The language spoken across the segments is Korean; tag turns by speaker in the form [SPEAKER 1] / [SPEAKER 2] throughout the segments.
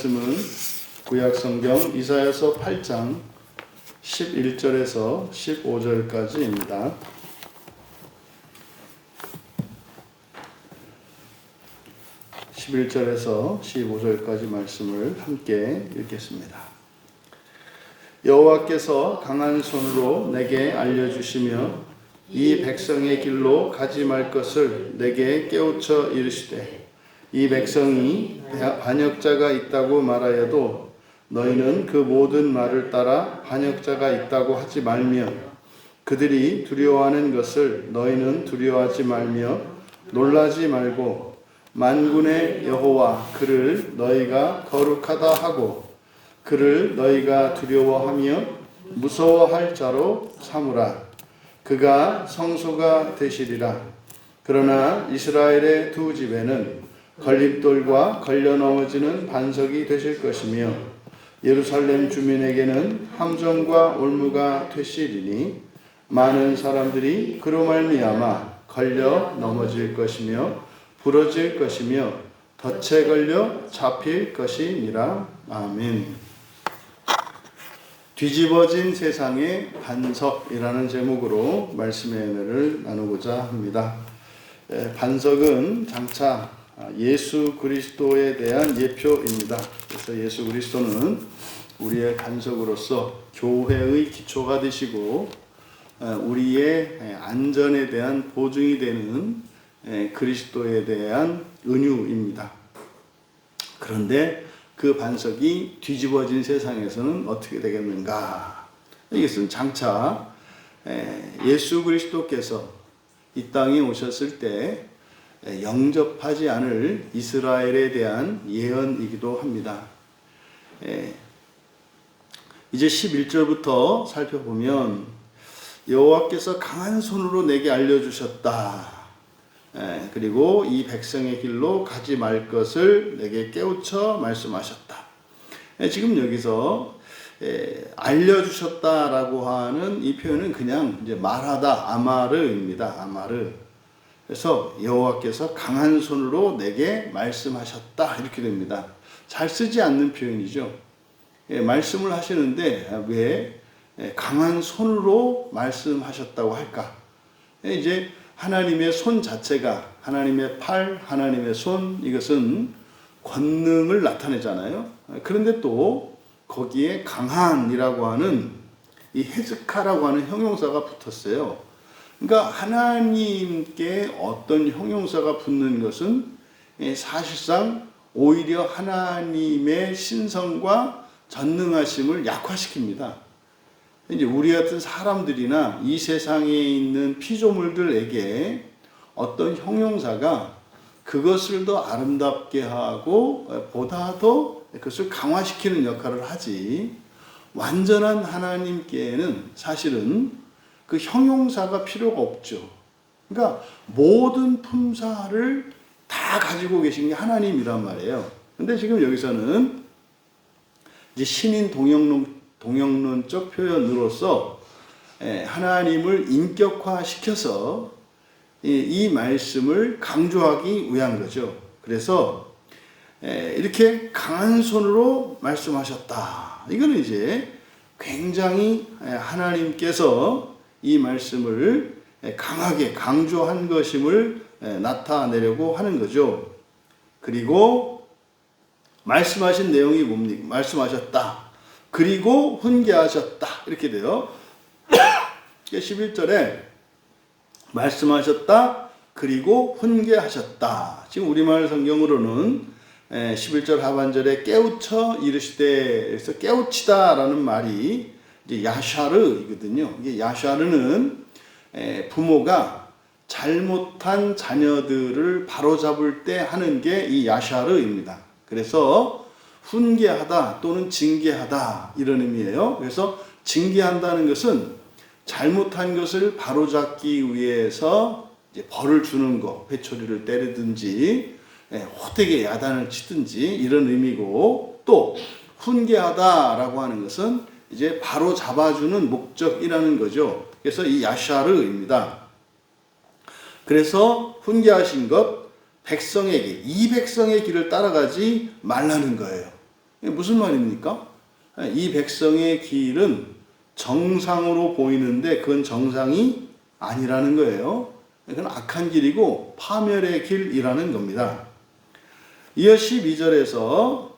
[SPEAKER 1] 말씀은 구약성경 이사야서 8장 11절에서 15절까지입니다. 11절에서 15절까지 말씀을 함께 읽겠습니다. 여호와께서 강한 손으로 내게 알려주시며 이 백성의 길로 가지 말 것을 내게 깨우쳐 이르시되 이 백성이 반역자가 있다고 말하여도 너희는 그 모든 말을 따라 반역자가 있다고 하지 말며 그들이 두려워하는 것을 너희는 두려워하지 말며 놀라지 말고 만군의 여호와 그를 너희가 거룩하다 하고 그를 너희가 두려워하며 무서워할 자로 삼으라. 그가 성소가 되시리라. 그러나 이스라엘의 두 집에는 걸림돌과 걸려 넘어지는 반석이 되실 것이며 예루살렘 주민에게는 함정과 올무가 되시리니 많은 사람들이 그로 말미암아 걸려 넘어질 것이며 부러질 것이며 덫에 걸려 잡힐 것이니라. 아멘. 뒤집어진 세상의 반석이라는 제목으로 말씀의 은혜를 나누고자 합니다. 반석은 장차 예수 그리스도에 대한 예표입니다. 그래서 예수 그리스도는 우리의 반석으로서 교회의 기초가 되시고 우리의 안전에 대한 보증이 되는 그리스도에 대한 은유입니다. 그런데 그 반석이 뒤집어진 세상에서는 어떻게 되겠는가? 이것은 장차 예수 그리스도께서 이 땅에 오셨을 때 영접하지 않을 이스라엘에 대한 예언이기도 합니다. 이제 11절부터 살펴보면 여호와께서 강한 손으로 내게 알려주셨다. 그리고 이 백성의 길로 가지 말 것을 내게 깨우쳐 말씀하셨다. 지금 여기서 알려주셨다라고 하는 이 표현은 그냥 이제 말하다 아마르입니다. 아마르. 그래서 여호와께서 강한 손으로 내게 말씀하셨다 이렇게 됩니다. 잘 쓰지 않는 표현이죠. 말씀을 하시는데 왜 강한 손으로 말씀하셨다고 할까? 이제 하나님의 손 자체가 하나님의 팔, 하나님의 손 이것은 권능을 나타내잖아요. 그런데 또 거기에 강한이라고 하는 이 헤즈카라고 하는 형용사가 붙었어요. 그러니까 하나님께 어떤 형용사가 붙는 것은 사실상 오히려 하나님의 신성과 전능하심을 약화시킵니다. 이제 우리 같은 사람들이나 이 세상에 있는 피조물들에게 어떤 형용사가 그것을 더 아름답게 하고 보다 더 그것을 강화시키는 역할을 하지, 완전한 하나님께는 사실은 그 형용사가 필요가 없죠. 그러니까 모든 품사를 다 가지고 계신 게 하나님이란 말이에요. 근데 지금 여기서는 이제 신인 동영론적 표현으로서 하나님을 인격화시켜서 이 말씀을 강조하기 위한 거죠. 그래서 이렇게 강한 손으로 말씀하셨다. 이거는 이제 굉장히 하나님께서 이 말씀을 강하게 강조한 것임을 나타내려고 하는 거죠. 그리고 말씀하신 내용이 뭡니까? 말씀하셨다. 그리고 훈계하셨다. 이렇게 돼요. 11절에 말씀하셨다. 그리고 훈계하셨다. 지금 우리말 성경으로는 11절 하반절에 깨우쳐 이르시되, 그래서 깨우치다라는 말이 이제 야샤르이거든요. 이게 야샤르는 부모가 잘못한 자녀들을 바로잡을 때 하는 게 이 야샤르입니다. 그래서 훈계하다 또는 징계하다 이런 의미예요. 그래서 징계한다는 것은 잘못한 것을 바로잡기 위해서 이제 벌을 주는 거, 회초리를 때리든지 호되게 야단을 치든지 이런 의미고, 또 훈계하다라고 하는 것은 이제 바로 잡아주는 목적이라는 거죠. 그래서 이 야샤르입니다. 그래서 훈계하신 것, 백성에게, 이 백성의 길을 따라가지 말라는 거예요. 무슨 말입니까? 이 백성의 길은 정상으로 보이는데 그건 정상이 아니라는 거예요. 그건 악한 길이고 파멸의 길이라는 겁니다. 이어 12절에서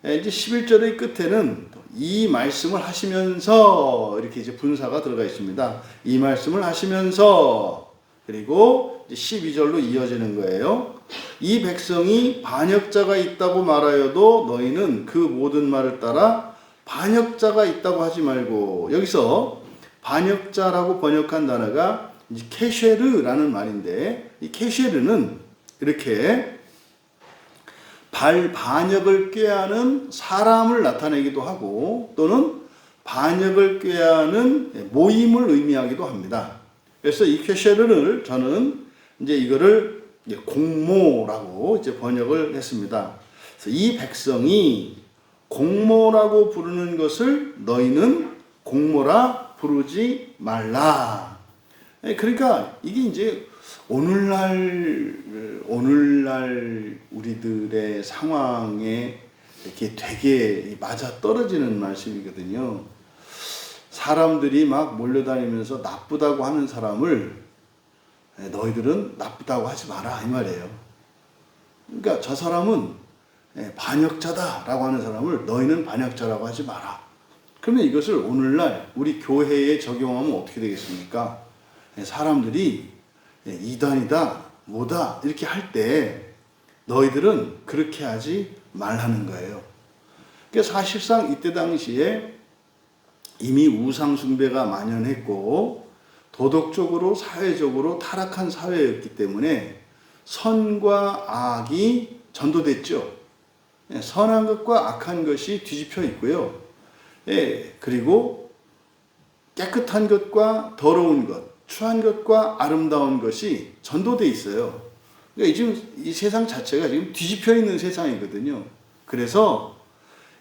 [SPEAKER 1] 이제 11절의 끝에는 이 말씀을 하시면서 이렇게 이제 분사가 들어가 있습니다. 이 말씀을 하시면서 그리고 12절로 이어지는 거예요. 이 백성이 반역자가 있다고 말하여도 너희는 그 모든 말을 따라 반역자가 있다고 하지 말고, 여기서 반역자라고 번역한 단어가 이제 케쉐르라는 말인데, 이 케쉐르는 이렇게 반역을 꾀하는 사람을 나타내기도 하고 또는 반역을 꾀하는 모임을 의미하기도 합니다. 그래서 이 케쉐르를 저는 이제 이거를 공모라고 이제 번역을 했습니다. 그래서 이 백성이 공모라고 부르는 것을 너희는 공모라 부르지 말라. 그러니까 이게 이제 오늘날 우리들의 상황에 이렇게 되게 맞아 떨어지는 말씀이거든요. 사람들이 막 몰려다니면서 나쁘다고 하는 사람을 너희들은 나쁘다고 하지 마라 이 말이에요. 그러니까 저 사람은 반역자다라고 하는 사람을 너희는 반역자라고 하지 마라. 그러면 이것을 오늘날 우리 교회에 적용하면 어떻게 되겠습니까? 사람들이 이단이다 뭐다 이렇게 할 때 너희들은 그렇게 하지 말라는 거예요. 그러니까 사실상 이때 당시에 이미 우상 숭배가 만연했고 도덕적으로 사회적으로 타락한 사회였기 때문에 선과 악이 전도됐죠. 선한 것과 악한 것이 뒤집혀 있고요. 그리고 깨끗한 것과 더러운 것, 추한 것과 아름다운 것이 전도돼 있어요. 그러니까 지금 이 세상 자체가 지금 뒤집혀 있는 세상이거든요. 그래서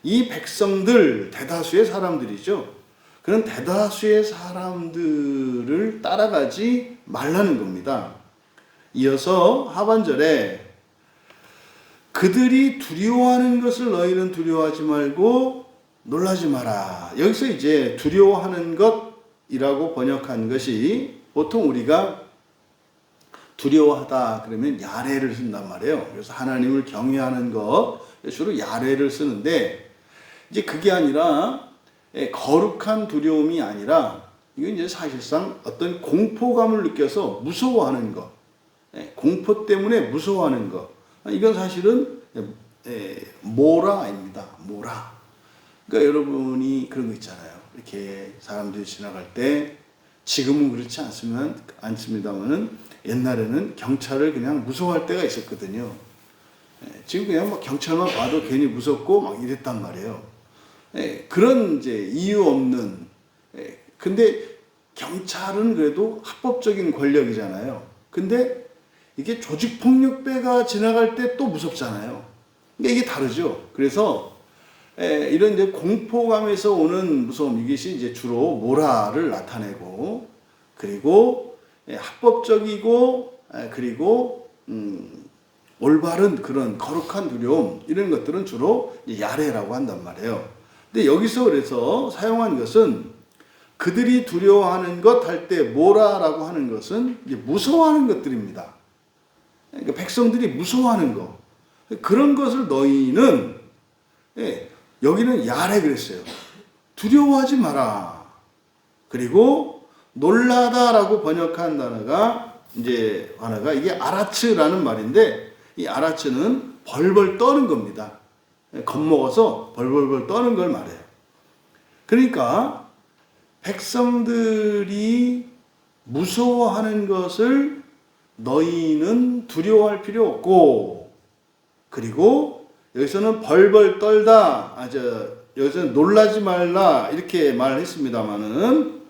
[SPEAKER 1] 이 백성들, 대다수의 사람들이죠. 그런 대다수의 사람들을 따라가지 말라는 겁니다. 이어서 하반절에 그들이 두려워하는 것을 너희는 두려워하지 말고 놀라지 마라. 여기서 이제 두려워하는 것이라고 번역한 것이 보통 우리가 두려워하다 그러면 야레를 쓴단 말이에요. 그래서 하나님을 경외하는 것 주로 야레를 쓰는데 이제 그게 아니라 거룩한 두려움이 아니라 이건 이제 사실상 어떤 공포감을 느껴서 무서워하는 것, 공포 때문에 무서워하는 것, 이건 사실은 모라입니다. 모라. 그러니까 여러분이 그런 거 있잖아요. 이렇게 사람들이 지나갈 때 지금은 그렇지 않습니다만은 옛날에는 경찰을 그냥 무서워할 때가 있었거든요. 지금 그냥 막 경찰만 봐도 괜히 무섭고 막 이랬단 말이에요. 그런 이제 이유 없는, 근데 경찰은 그래도 합법적인 권력이잖아요. 근데 이게 조직폭력배가 지나갈 때 또 무섭잖아요. 그러니까 이게 다르죠. 그래서 이런 이제 공포감에서 오는 무서움, 이것이 이제 주로 모라를 나타내고, 그리고 합법적이고, 그리고 올바른 그런 거룩한 두려움, 이런 것들은 주로 야레라고 한단 말이에요. 근데 여기서 그래서 사용한 것은 그들이 두려워하는 것 할 때 모라라고 하는 것은 이제 무서워하는 것들입니다. 그러니까 백성들이 무서워하는 것, 그런 것을 너희는 여기는 야레 그랬어요. 두려워하지 마라. 그리고 놀라다라고 번역한 단어가 이제 하나가 이게 아라츠라는 말인데, 이 아라츠는 벌벌 떠는 겁니다. 겁먹어서 벌벌벌 떠는 걸 말해요. 그러니까 백성들이 무서워하는 것을 너희는 두려워할 필요 없고, 그리고 여기서는 벌벌 떨다, 여기서는 놀라지 말라 이렇게 말했습니다만은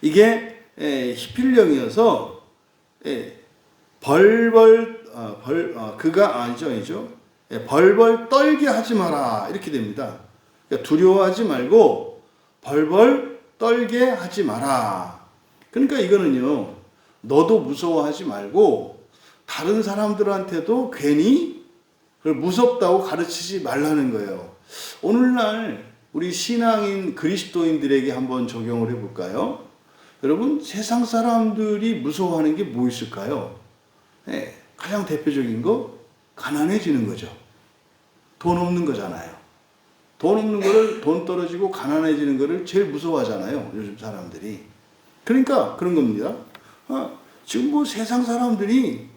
[SPEAKER 1] 이게 히필령이어서 그가 아니죠. 벌벌 떨게 하지 마라 이렇게 됩니다. 그러니까 두려워하지 말고 벌벌 떨게 하지 마라. 그러니까 이거는요, 너도 무서워하지 말고 다른 사람들한테도 괜히 그걸 무섭다고 가르치지 말라는 거예요. 오늘날 우리 신앙인 그리스도인들에게 한번 적용을 해볼까요? 여러분, 세상 사람들이 무서워하는 게 뭐 있을까요? 네, 가장 대표적인 거 가난해지는 거죠. 돈 없는 거잖아요. 돈 없는 거를, 돈 떨어지고 가난해지는 거를 제일 무서워하잖아요, 요즘 사람들이. 그러니까 그런 겁니다. 지금 뭐 세상 사람들이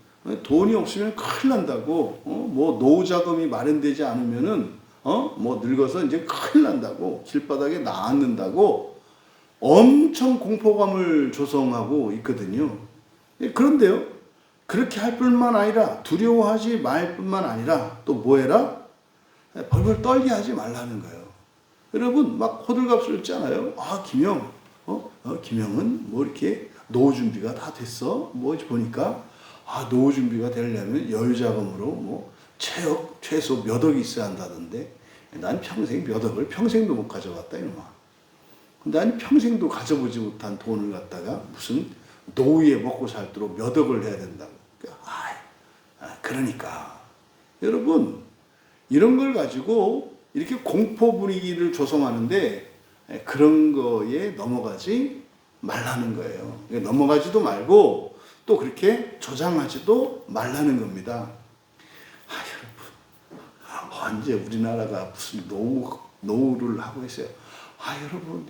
[SPEAKER 1] 돈이 없으면 큰일 난다고, 뭐 노후 자금이 마련되지 않으면은 뭐 늙어서 이제 큰일 난다고, 길바닥에 나앉는다고 엄청 공포감을 조성하고 있거든요. 그런데요, 그렇게 할 뿐만 아니라, 두려워하지 말 뿐만 아니라 또 뭐 해라? 벌벌 떨게 하지 말라는 거예요. 여러분, 막 호들갑 쏘잖아요. 김영, 김영은 뭐 이렇게 노후 준비가 다 됐어? 뭐 보니까, 노후 준비가 되려면 여유자금으로 뭐 최소 몇 억이 있어야 한다던데, 난 평생 몇 억을 평생도 못 가져봤다, 이놈아. 난 평생도 가져보지 못한 돈을 갖다가 무슨 노후에 먹고 살도록 몇 억을 해야 된다고. 그러니까 여러분, 이런 걸 가지고 이렇게 공포 분위기를 조성하는데 그런 거에 넘어가지 말라는 거예요. 넘어가지도 말고 또 그렇게 조장하지도 말라는 겁니다. 여러분, 언제 우리나라가 무슨 노후를 하고 있어요. 여러분,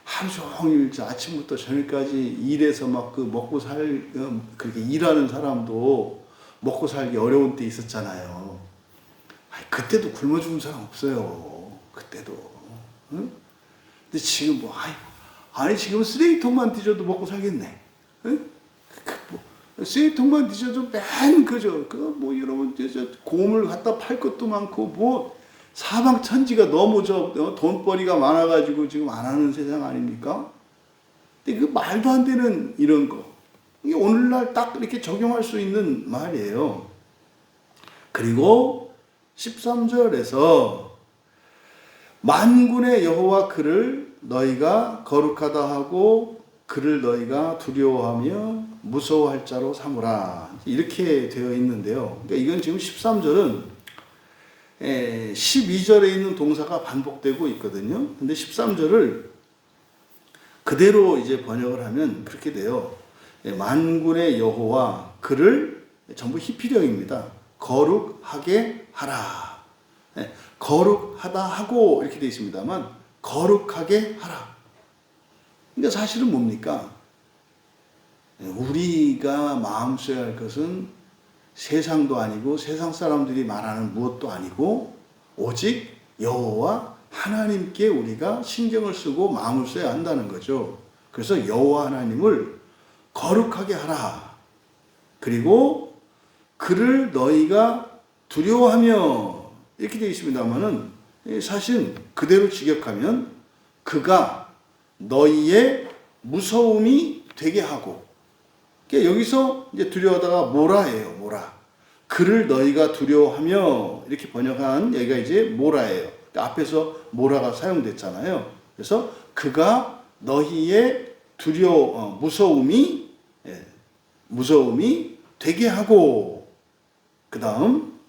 [SPEAKER 1] 하루 종일 아침부터 저녁까지 일해서 막 먹고 그렇게 일하는 사람도 먹고 살기 어려운 때 있었잖아요. 그때도 굶어 죽은 사람 없어요. 그때도. 응? 근데 지금 지금 쓰레기통만 뒤져도 먹고 살겠네. 응? 쓰레기통만 뒤져도 여러분, 곰을 갖다 팔 것도 많고, 사방천지가 너무 돈벌이가 많아가지고 지금 안 하는 세상 아닙니까? 근데 그 말도 안 되는 이런 거. 이게 오늘날 딱 이렇게 적용할 수 있는 말이에요. 그리고 13절에서 만군의 여호와 그를 너희가 거룩하다 하고 그를 너희가 두려워하며 무서워할 자로 삼으라. 이렇게 되어 있는데요. 그러니까 이건 지금 13절은 12절에 있는 동사가 반복되고 있거든요. 근데 13절을 그대로 이제 번역을 하면 그렇게 돼요. 만군의 여호와 그를, 전부 히피령입니다. 거룩하게 하라. 거룩하다 하고 이렇게 되어 있습니다만 거룩하게 하라. 그러니까 사실은 뭡니까? 우리가 마음 써야 할 것은 세상도 아니고 세상 사람들이 말하는 무엇도 아니고 오직 여호와 하나님께 우리가 신경을 쓰고 마음을 써야 한다는 거죠. 그래서 여호와 하나님을 거룩하게 하라. 그리고 그를 너희가 두려워하며 이렇게 되어 있습니다만은 사실 그대로 직역하면 그가 너희의 무서움이 되게 하고, 그러니까 여기서 이제 두려워하다가 모라예요. 모라. 그를 너희가 두려워하며 이렇게 번역한 얘기가 이제 모라예요. 그러니까 앞에서 모라가 사용됐잖아요. 그래서 그가 너희의 무서움이 되게 하고, 그 다음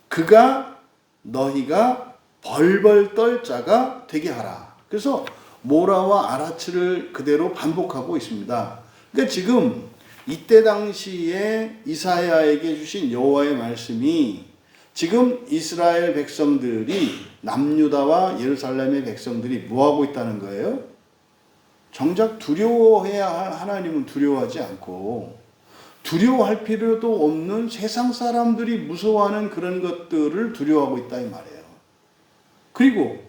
[SPEAKER 1] 그가 너희가 벌벌 떨 자가 되게 하라. 그래서 모라와 아라츠를 그대로 반복하고 있습니다. 그러니까 지금 이때 당시에 이사야에게 주신 여호와의 말씀이 지금 이스라엘 백성들이, 남유다와 예루살렘의 백성들이 뭐하고 있다는 거예요? 정작 두려워해야 할 하나님은 두려워하지 않고, 두려워할 필요도 없는 세상 사람들이 무서워하는 그런 것들을 두려워하고 있다 이 말이에요. 그리고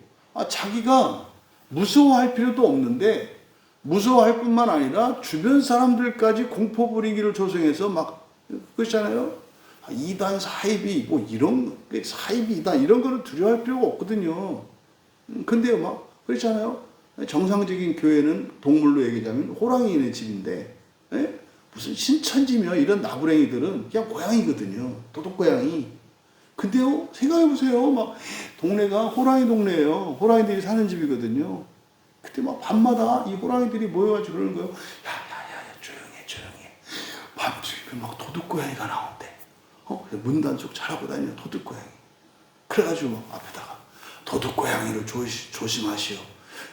[SPEAKER 1] 자기가 무서워할 필요도 없는데 무서워할 뿐만 아니라 주변 사람들까지 공포 분위기를 조성해서 막 그렇잖아요. 이단 사이비 뭐 이런 사이비 이단 이런 거는 두려워할 필요가 없거든요. 근데요 막 그렇잖아요. 정상적인 교회는 동물로 얘기하자면 호랑이네 집인데, 무슨 신천지며 이런 나부랭이들은 그냥 고양이거든요. 도둑고양이. 근데요, 생각해보세요. 막, 동네가 호랑이 동네예요. 호랑이들이 사는 집이거든요. 그때 막 밤마다 이 호랑이들이 모여가지고 그러는 거예요. 야, 조용해. 밤중에 막 도둑고양이가 나온대. 문단속 잘하고 다니는 도둑고양이. 그래가지고 막 앞에다가 도둑고양이를 조심하시오.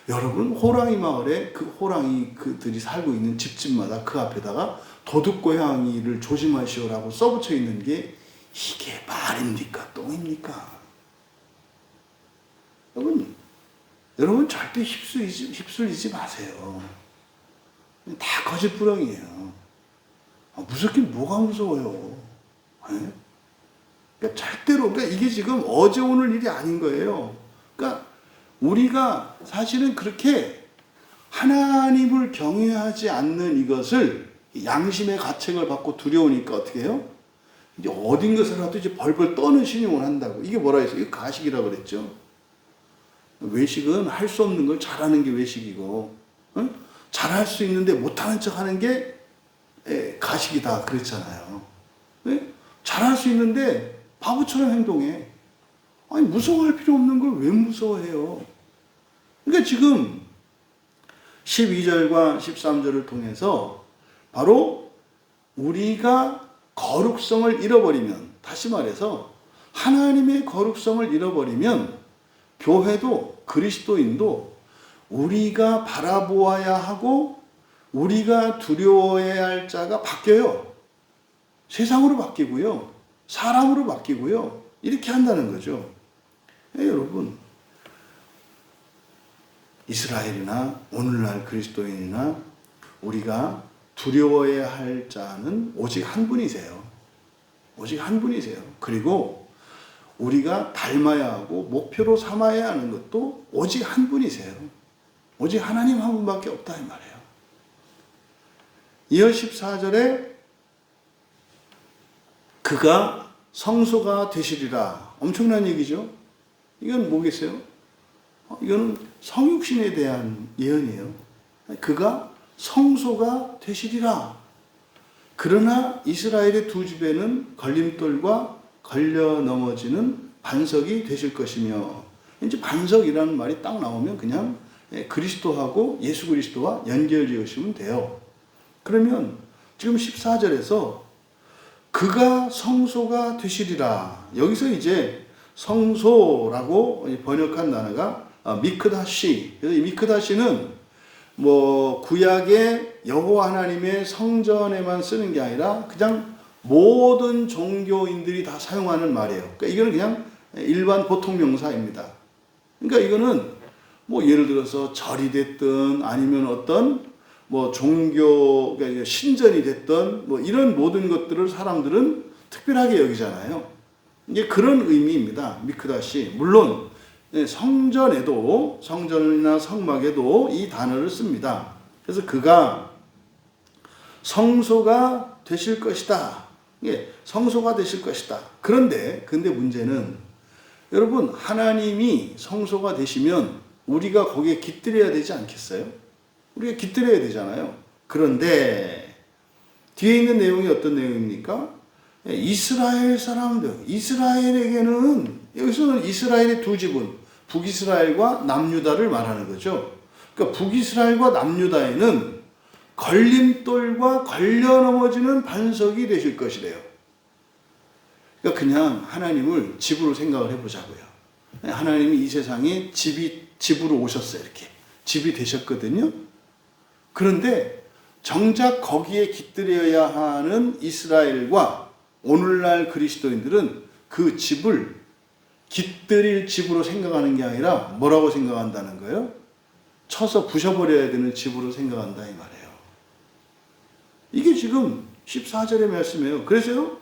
[SPEAKER 1] 여러분, 호랑이 마을에 그 호랑이 그들이 살고 있는 집집마다 그 앞에다가 도둑고양이를 조심하시오라고 써붙여 있는 게 이게 말입니까? 똥입니까? 여러분 절대 휩쓸리지 마세요. 다 거짓부렁이에요. 무섭긴 뭐가 무서워요. 네? 그러니까 절대로, 그러니까 이게 지금 어제 오늘 일이 아닌 거예요. 그러니까 우리가 사실은 그렇게 하나님을 경외하지 않는 이것을 양심의 가책을 받고 두려우니까 어떻게 해요? 이제 어딘 것을라도 이제 벌벌 떠는 신용을 한다고. 이게 뭐라 했어요? 이거 가식이라고 그랬죠. 외식은 할 수 없는 걸 잘하는 게 외식이고, 응? 잘할 수 있는데 못하는 척 하는 게 가식이다 그랬잖아요. 네? 잘할 수 있는데 바보처럼 행동해. 아니, 무서워할 필요 없는 걸 왜 무서워해요? 그러니까 지금 12절과 13절을 통해서 바로 우리가 거룩성을 잃어버리면, 다시 말해서 하나님의 거룩성을 잃어버리면 교회도 그리스도인도 우리가 바라보아야 하고 우리가 두려워해야 할 자가 바뀌어요. 세상으로 바뀌고요. 사람으로 바뀌고요. 이렇게 한다는 거죠. 여러분, 이스라엘이나 오늘날 그리스도인이나 우리가 두려워해야 할 자는 오직 한 분이세요. 오직 한 분이세요. 그리고 우리가 닮아야 하고 목표로 삼아야 하는 것도 오직 한 분이세요. 오직 하나님 한 분밖에 없다 이 말이에요. 이어 14절에 그가 성소가 되시리라. 엄청난 얘기죠. 이건 뭐겠어요? 이거는 성육신에 대한 예언이에요. 그가 성소가 되시리라. 그러나 이스라엘의 두 집에는 걸림돌과 걸려 넘어지는 반석이 되실 것이며, 이제 반석이라는 말이 딱 나오면 그냥 그리스도하고 예수 그리스도와 연결지으시면 돼요. 그러면 지금 14절에서 그가 성소가 되시리라. 여기서 이제 성소라고 번역한 단어가 미크다시. 그래서 이 미크다시는 뭐 구약의 여호와 하나님의 성전에만 쓰는 게 아니라 그냥 모든 종교인들이 다 사용하는 말이에요. 그러니까 이거는 그냥 일반 보통 명사입니다. 그러니까 이거는 뭐 예를 들어서 절이 됐든 아니면 어떤 뭐 종교, 그러니까 신전이 됐든 뭐 이런 모든 것들을 사람들은 특별하게 여기잖아요. 이게 그런 의미입니다. 미크다시. 물론 성전에도, 성전이나 성막에도 이 단어를 씁니다. 그래서 그가 성소가 되실 것이다. 예, 성소가 되실 것이다. 근데 문제는 여러분, 하나님이 성소가 되시면 우리가 거기에 깃들여야 되지 않겠어요? 우리가 깃들여야 되잖아요. 그런데 뒤에 있는 내용이 어떤 내용입니까? 이스라엘 사람들, 이스라엘에게는, 여기서는 이스라엘의 두 지분, 북이스라엘과 남유다를 말하는 거죠. 그러니까 북이스라엘과 남유다에는 걸림돌과 걸려 넘어지는 반석이 되실 것이래요. 그러니까 그냥 하나님을 집으로 생각을 해보자고요. 하나님이 이 세상에 집으로 오셨어요. 이렇게 집이 되셨거든요. 그런데 정작 거기에 깃들여야 하는 이스라엘과 오늘날 그리스도인들은 그 집을 깃들일 집으로 생각하는 게 아니라 뭐라고 생각한다는 거예요? 쳐서 부셔버려야 되는 집으로 생각한다 이 말이에요. 이게 지금 14절의 말씀이에요. 그래서요,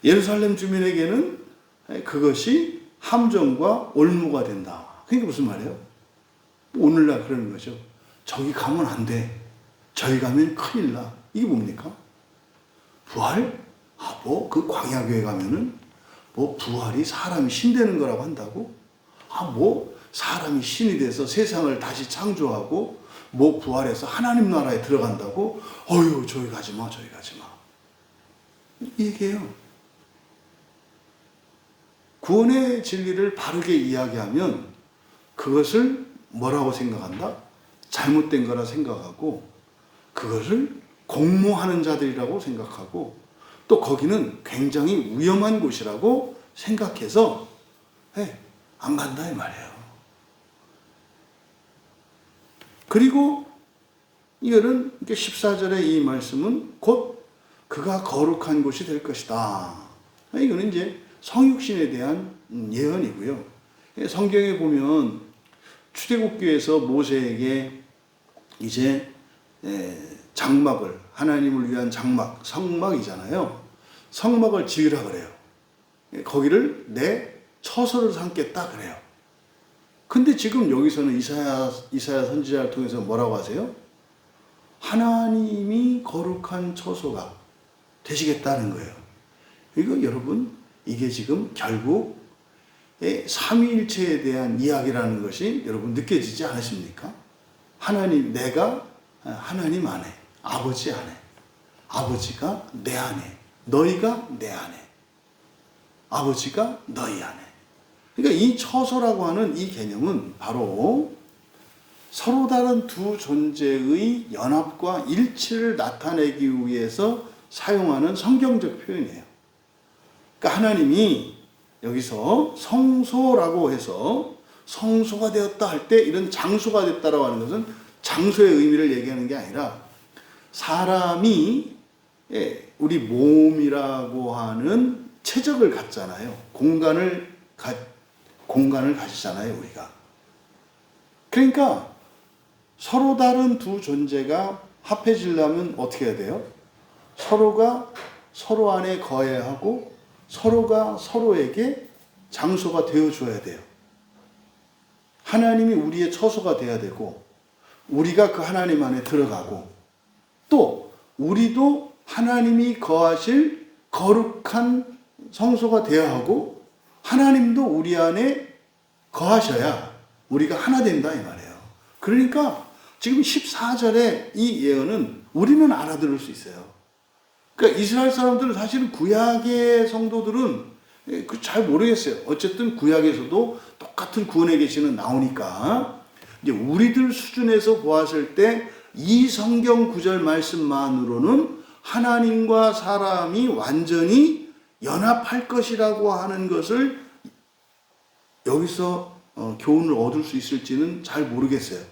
[SPEAKER 1] 예루살렘 주민에게는 그것이 함정과 올무가 된다. 그게 무슨 말이에요? 오늘날 그러는 거죠. 저기 가면 안 돼. 저기 가면 큰일 나. 이게 뭡니까? 부활? 그 광야교회 가면은 부활이 사람이 신 되는 거라고 한다고? 사람이 신이 돼서 세상을 다시 창조하고 부활해서 하나님 나라에 들어간다고? 저기 가지 마, 저기 가지 마. 이 얘기예요. 구원의 진리를 바르게 이야기하면 그것을 뭐라고 생각한다? 잘못된 거라 생각하고, 그것을 공모하는 자들이라고 생각하고, 또 거기는 굉장히 위험한 곳이라고 생각해서 안 간다 이 말이에요. 그리고 이거는 14절의 이 말씀은 곧 그가 거룩한 곳이 될 것이다. 이거는 이제 성육신에 대한 예언이고요. 성경에 보면 출애굽기에서 모세에게 이제 장막을, 하나님을 위한 장막, 성막이잖아요. 성막을 지으라 그래요. 거기를 내 처소를 삼겠다 그래요. 근데 지금 여기서는 이사야 선지자를 통해서 뭐라고 하세요? 하나님이 거룩한 처소가 되시겠다는 거예요. 이거 여러분, 이게 지금 결국 삼위일체에 대한 이야기라는 것이 여러분 느껴지지 않으십니까? 내가 하나님 안에, 아버지 안에, 아버지가 내 안에, 너희가 내 안에, 아버지가 너희 안에. 그러니까 이 처소라고 하는 이 개념은 바로 서로 다른 두 존재의 연합과 일치를 나타내기 위해서 사용하는 성경적 표현이에요. 그러니까 하나님이 여기서 성소라고 해서 성소가 되었다 할 때 이런 장소가 됐다라고 하는 것은 장소의 의미를 얘기하는 게 아니라 사람이 우리 몸이라고 하는 체적을 갖잖아요. 공간을 가지잖아요, 우리가. 그러니까 서로 다른 두 존재가 합해지려면 어떻게 해야 돼요? 서로가 서로 안에 거해야 하고 서로가 서로에게 장소가 되어줘야 돼요. 하나님이 우리의 처소가 돼야 되고 우리가 그 하나님 안에 들어가고 또 우리도 하나님이 거하실 거룩한 성소가 되어야 하고 하나님도 우리 안에 거하셔야 우리가 하나 된다 이 말이에요. 그러니까 지금 14절의 이 예언은 우리는 알아들을 수 있어요. 그러니까 이스라엘 사람들은 사실은 구약의 성도들은 잘 모르겠어요. 어쨌든 구약에서도 똑같은 구원의 계시는 나오니까 이제 우리들 수준에서 보았을 때 이 성경 구절 말씀만으로는 하나님과 사람이 완전히 연합할 것이라고 하는 것을 여기서 교훈을 얻을 수 있을지는 잘 모르겠어요.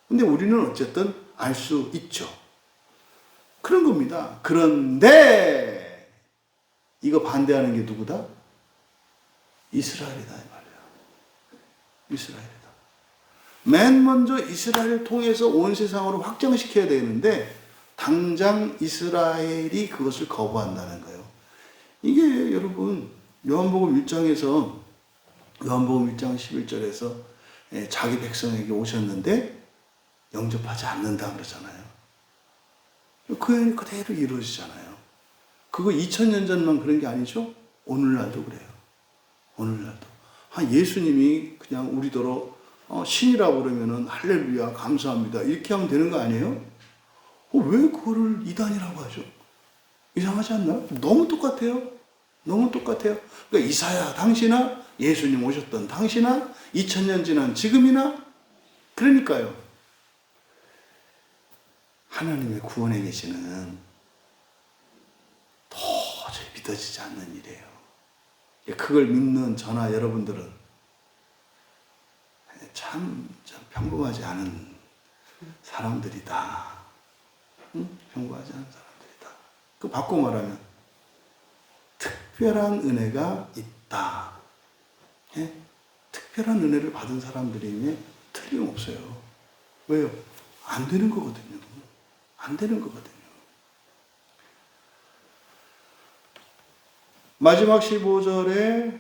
[SPEAKER 1] 근데 우리는 어쨌든 알 수 있죠. 그런 겁니다. 그런데 이거 반대하는 게 누구다? 이스라엘이다 이 말이에요. 이스라엘이다. 맨 먼저 이스라엘을 통해서 온 세상으로 확장시켜야 되는데 당장 이스라엘이 그것을 거부한다는 거예요. 이게 여러분 요한복음 1장에서 요한복음 1장 11절에서 자기 백성에게 오셨는데 영접하지 않는다 그러잖아요. 그 얘기 그대로 이루어지잖아요. 그거 2000년 전만 그런 게 아니죠? 오늘날도 그래요. 오늘날도. 예수님이 그냥 우리더러 신이라고 그러면은 할렐루야 감사합니다 이렇게 하면 되는 거 아니에요? 왜 그거를 이단이라고 하죠? 이상하지 않나요? 너무 똑같아요. 너무 똑같아요. 그러니까 이사야 당시나 예수님 오셨던 당시나 2000년 지난 지금이나 그러니까요. 하나님의 구원에 계시는 도저히 믿어지지 않는 일이에요. 그걸 믿는 저나 여러분들은 참 평범하지 않은 사람들이다. 응? 평범하지 않은 사람들이다. 그 바꿔 말하면 특별한 은혜가 있다. 예? 특별한 은혜를 받은 사람들이면 틀림없어요. 왜요? 안 되는 거거든요. 안 되는 거거든요. 마지막 15절에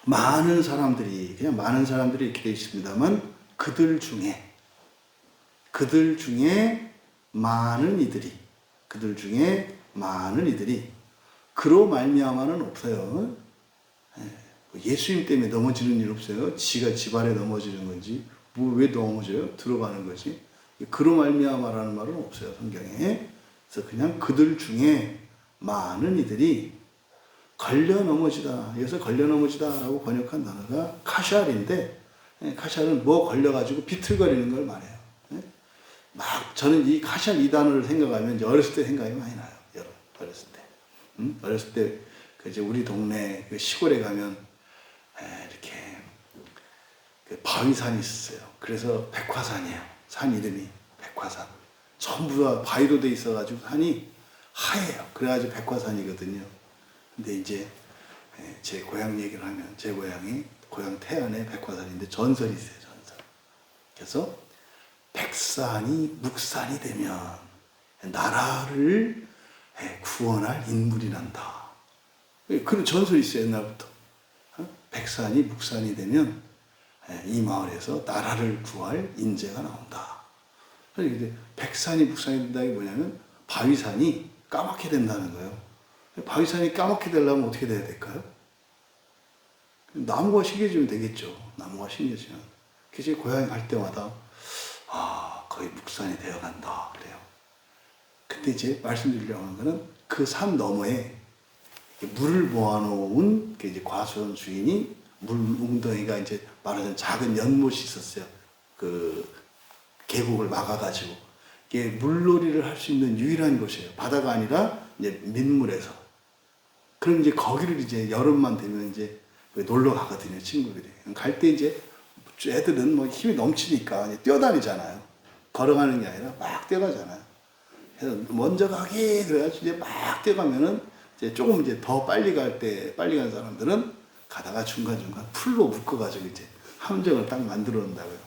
[SPEAKER 1] 많은 사람들이 이렇게 되어 있습니다만 그들 중에 많은 이들이 그로 말미암아는 없어요. 예수님 때문에 넘어지는 일 없어요. 지가 집안에 넘어지는 건지 왜 넘어져요? 들어가는 거지. 그로 말미암아라는 말은 없어요 성경에. 그래서 그냥 그들 중에 많은 이들이 걸려 넘어지다. 여기서 걸려 넘어지다라고 번역한 단어가 카샬인데 카샬은 뭐 걸려가지고 비틀거리는 걸 말해요. 저는 이 카샬 이 단어를 생각하면 어렸을 때 생각이 많이 나요. 어렸을 때. 어렸을 때 이제 우리 동네 그 시골에 가면 이렇게 그 바위산이 있었어요. 그래서 백화산이에요. 산 이름이 백화산. 전부 다 바위로 돼 있어가지고 산이 하얘요. 그래가지고 백화산이거든요. 근데 이제 제 고향 얘기를 하면 제 고향이 고향 태안의 백화산인데 전설이 있어요. 전설. 그래서 백산이 묵산이 되면 나라를 구원할 인물이 난다. 그런 전설이 있어요. 옛날부터. 백산이 묵산이 되면 이 마을에서 나라를 구할 인재가 나온다. 근데 백산이 묵산이 된다는 게 뭐냐면 바위산이 까맣게 된다는 거예요. 바위산이 까맣게 되려면 어떻게 돼야 될까요? 나무가 심겨지면 되겠죠. 나무가 심겨지면. 그래서 고향에 갈 때마다 거의 묵산이 되어간다 그래요. 근데 이제 말씀드리려고 하는 거는 그 산 너머에 물을 모아놓은 이제 과수원 주인이 물 웅덩이가 이제 말하자면 작은 연못이 있었어요. 그 계곡을 막아가지고 이게 물놀이를 할 수 있는 유일한 곳이에요. 바다가 아니라 이제 민물에서. 그럼 이제 거기를 이제 여름만 되면 이제 놀러 가거든요, 친구들이. 갈 때 이제 애들은 뭐 힘이 넘치니까 이제 뛰어다니잖아요. 걸어가는 게 아니라 막 뛰어가잖아요. 그래서 먼저 가기 그래가지고 이제 막 뛰어가면은 이제 조금 이제 더 빨리 빨리 간 사람들은 가다가 중간중간 풀로 묶어가지고 이제 함정을 딱 만들어 놓는다고요.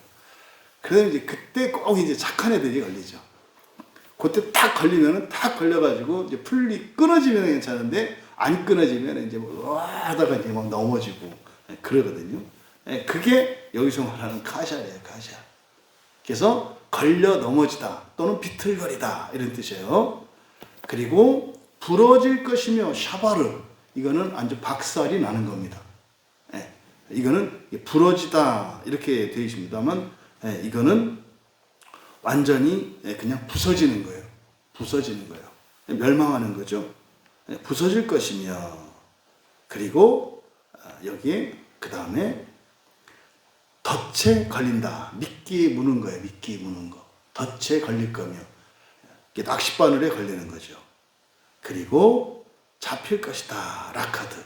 [SPEAKER 1] 그래서 이제 그때 꼭 이제 착한 애들이 걸리죠. 그때 딱 걸리면은 딱 걸려가지고 이제 풀이 끊어지면 괜찮은데 안 끊어지면 이제 뭐 하다가 이제 막 넘어지고 그러거든요. 그게 여기서 말하는 카샤예요, 카샤. 그래서 걸려 넘어지다 또는 비틀거리다 이런 뜻이에요. 그리고 부러질 것이며 샤바르 이거는 아주 박살이 나는 겁니다. 이거는 부러지다 이렇게 되어 있습니다만 이거는 완전히 그냥 부서지는 거예요. 부서지는 거예요. 멸망하는 거죠. 부서질 것이며 그리고 여기에 그 다음에 덫에 걸린다. 미끼에 무는 거예요. 미끼에 무는 거. 덫에 걸릴 거며 낚싯바늘에 걸리는 거죠. 그리고 잡힐 것이다. 라카드.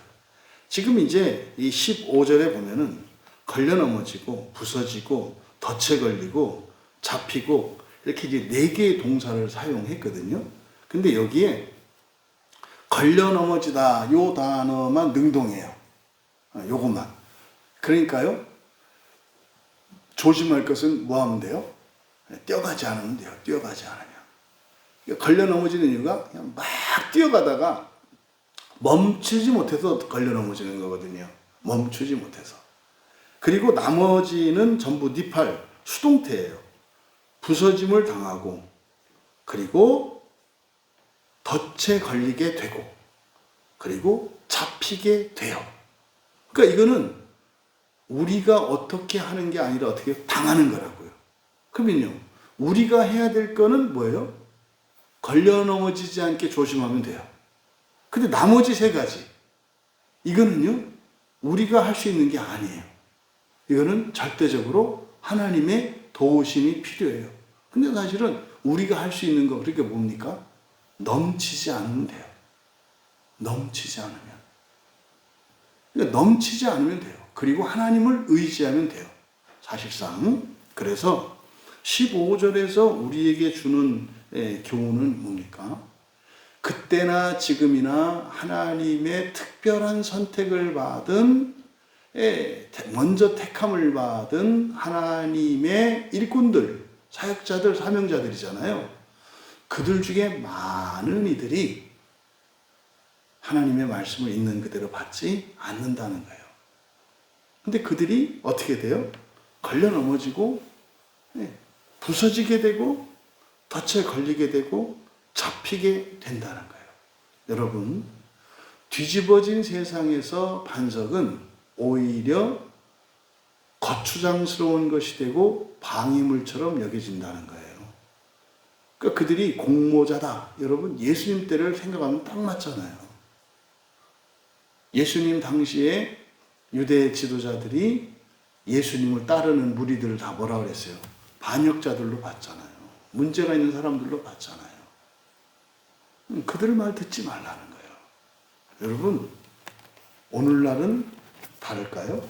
[SPEAKER 1] 지금 이제 이 15절에 보면은 걸려 넘어지고 부서지고 덫에 걸리고 잡히고 이렇게 이제 4개의 동사를 사용했거든요. 근데 여기에 걸려 넘어지다 요 단어만 능동이에요. 요것만. 그러니까요. 조심할 것은 뭐 하면 돼요? 뛰어가지 않으면 돼요. 뛰어가지 않으면. 걸려 넘어지는 이유가 그냥 막 뛰어가다가 멈추지 못해서 걸려 넘어지는 거거든요. 멈추지 못해서. 그리고 나머지는 전부 니팔, 수동태예요. 부서짐을 당하고 그리고 덫에 걸리게 되고 그리고 잡히게 돼요. 그러니까 이거는 우리가 어떻게 하는 게 아니라 어떻게 당하는 거라고요. 그러면요. 우리가 해야 될 거는 뭐예요? 걸려 넘어지지 않게 조심하면 돼요. 근데 나머지 3가지 이거는요. 우리가 할 수 있는 게 아니에요. 이거는 절대적으로 하나님의 도우심이 필요해요. 근데 사실은 우리가 할 수 있는 거 그러니까 뭡니까? 넘치지 않으면 돼요. 넘치지 않으면. 그러니까 넘치지 않으면 돼요. 그리고 하나님을 의지하면 돼요. 사실상. 그래서 15절에서 우리에게 주는 교훈은 뭡니까? 그때나 지금이나 하나님의 특별한 선택을 받은 먼저 택함을 받은 하나님의 일꾼들, 사역자들, 사명자들이잖아요. 그들 중에 많은 이들이 하나님의 말씀을 있는 그대로 받지 않는다는 거예요. 근데 그들이 어떻게 돼요? 걸려 넘어지고 부서지게 되고 덫에 걸리게 되고 잡히게 된다는 거예요. 여러분, 뒤집어진 세상에서 반석은 오히려 거추장스러운 것이 되고 방해물처럼 여겨진다는 거예요. 그러니까 그들이 공모자다. 여러분, 예수님 때를 생각하면 딱 맞잖아요. 예수님 당시에 유대 지도자들이 예수님을 따르는 무리들을 다 뭐라 그랬어요? 반역자들로 봤잖아요. 문제가 있는 사람들로 봤잖아요. 그들 말 듣지 말라는 거예요. 여러분, 오늘날은 다를까요?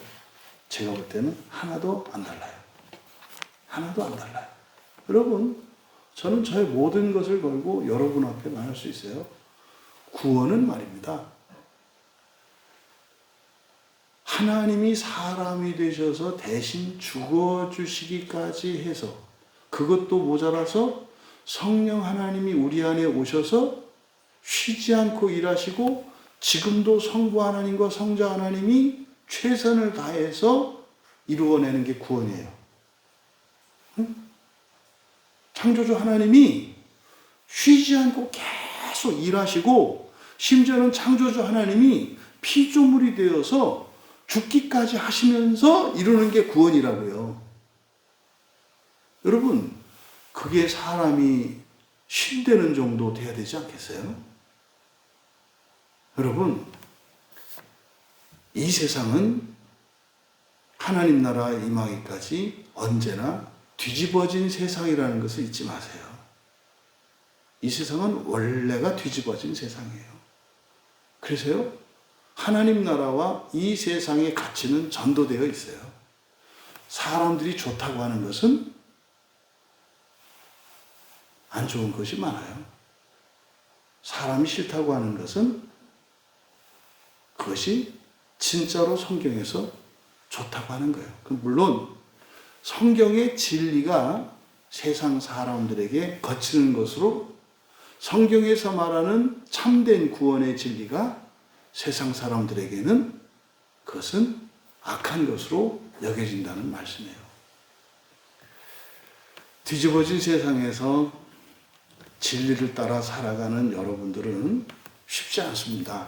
[SPEAKER 1] 제가 볼 때는 하나도 안 달라요. 하나도 안 달라요. 여러분, 저는 저의 모든 것을 걸고 여러분 앞에 말할 수 있어요. 구원은 말입니다. 하나님이 사람이 되셔서 대신 죽어주시기까지 해서 그것도 모자라서 성령 하나님이 우리 안에 오셔서 쉬지 않고 일하시고 지금도 성부 하나님과 성자 하나님이 최선을 다해서 이루어내는 게 구원이에요. 응? 창조주 하나님이 쉬지 않고 계속 일하시고 심지어는 창조주 하나님이 피조물이 되어서 죽기까지 하시면서 이루는 게 구원이라고요. 여러분, 그게 사람이 쉰되는 정도 돼야 되지 않겠어요? 여러분, 이 세상은 하나님 나라 임하기까지 언제나 뒤집어진 세상이라는 것을 잊지 마세요. 이 세상은 원래가 뒤집어진 세상이에요. 그래서요, 하나님 나라와 이 세상의 가치는 전도되어 있어요. 사람들이 좋다고 하는 것은 안 좋은 것이 많아요. 사람이 싫다고 하는 것은 그것이 진짜로 성경에서 좋다고 하는 거예요. 물론 성경의 진리가 세상 사람들에게 거치는 것으로 성경에서 말하는 참된 구원의 진리가 세상 사람들에게는 그것은 악한 것으로 여겨진다는 말씀이에요. 뒤집어진 세상에서 진리를 따라 살아가는 여러분들은 쉽지 않습니다.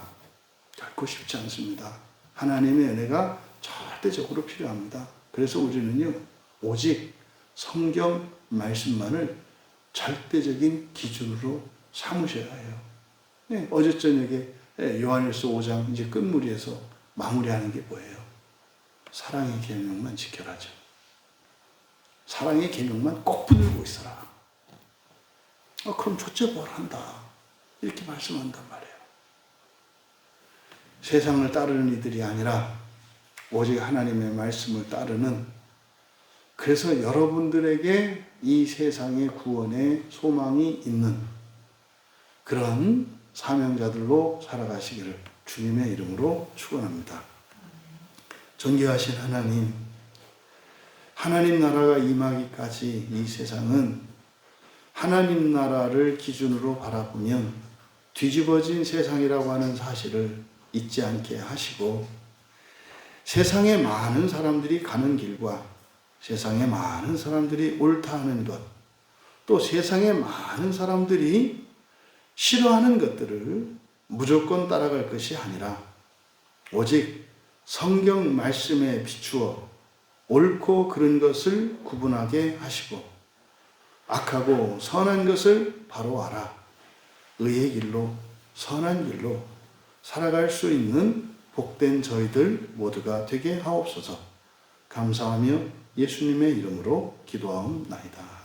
[SPEAKER 1] 결코 쉽지 않습니다. 하나님의 은혜가 절대적으로 필요합니다. 그래서 우리는요, 오직 성경 말씀만을 절대적인 기준으로 삼으셔야 해요. 네, 어제 저녁에 요한일서 5장 이제 끝무리에서 마무리하는 게 뭐예요? 사랑의 계명만 지켜라죠. 사랑의 계명만 꼭 붙들고 있어라. 그럼 첫째 뭘 한다. 이렇게 말씀한단 말이에요. 세상을 따르는 이들이 아니라 오직 하나님의 말씀을 따르는, 그래서 여러분들에게 이 세상의 구원의 소망이 있는 그런 사명자들로 살아가시기를 주님의 이름으로 축원합니다. 존귀하신 하나님, 하나님 나라가 임하기까지 이 세상은 하나님 나라를 기준으로 바라보면 뒤집어진 세상이라고 하는 사실을 잊지 않게 하시고, 세상에 많은 사람들이 가는 길과 세상에 많은 사람들이 옳다 하는 것, 또 세상에 많은 사람들이 싫어하는 것들을 무조건 따라갈 것이 아니라 오직 성경 말씀에 비추어 옳고 그른 것을 구분하게 하시고 악하고 선한 것을 바로 알아 의의 길로 선한 길로 살아갈 수 있는 복된 저희들 모두가 되게 하옵소서. 감사하며 예수님의 이름으로 기도하옵나이다.